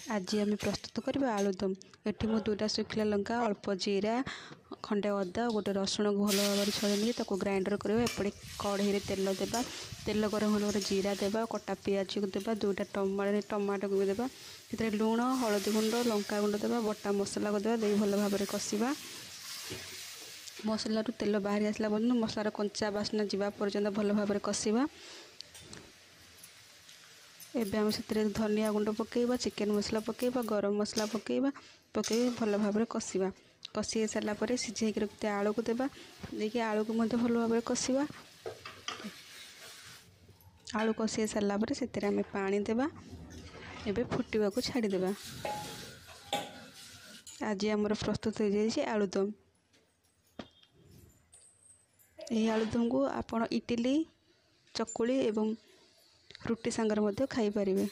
आज आम प्रस्तुत करवा आलुदम। एटी मु 2टा शुखिला लंका अल्प जीरा खंडे अदा गोटे रसुण को भल भाव छड़ी ग्राइंडर करवा। एपटे कढ़ई तेल देवा, तेल गरम होने जीरा देवा, कटा पियाज को देवा, 2टा टमाटो को देवा, से लुण हलदी गुंड लंका गुंड देवा, बटा मसला को देवा, दे भल भाव कषा। मसलू तेल बाहरी आसला पर्यटन मसलार कंचा बास्ना जावा पर्यटन भल भाव कषा। एबे हम से धनिया गुंड पकेबा, चिकेन मसला पकेबा, गरम मसला पकेबा, भल भाव कषा। कषि सारापर सिझे रखते आलू को देवा, देखिए आलू को भल भाव कषा। आलू कषि सारापर से पानी देवा, एबे फुटवा को छाड़देवा। आज आमर प्रस्तुत हो जाए आलुदम। यही आलुदम को आपण इडली चकुली एवं रुटी सांगर खाई पारिबे।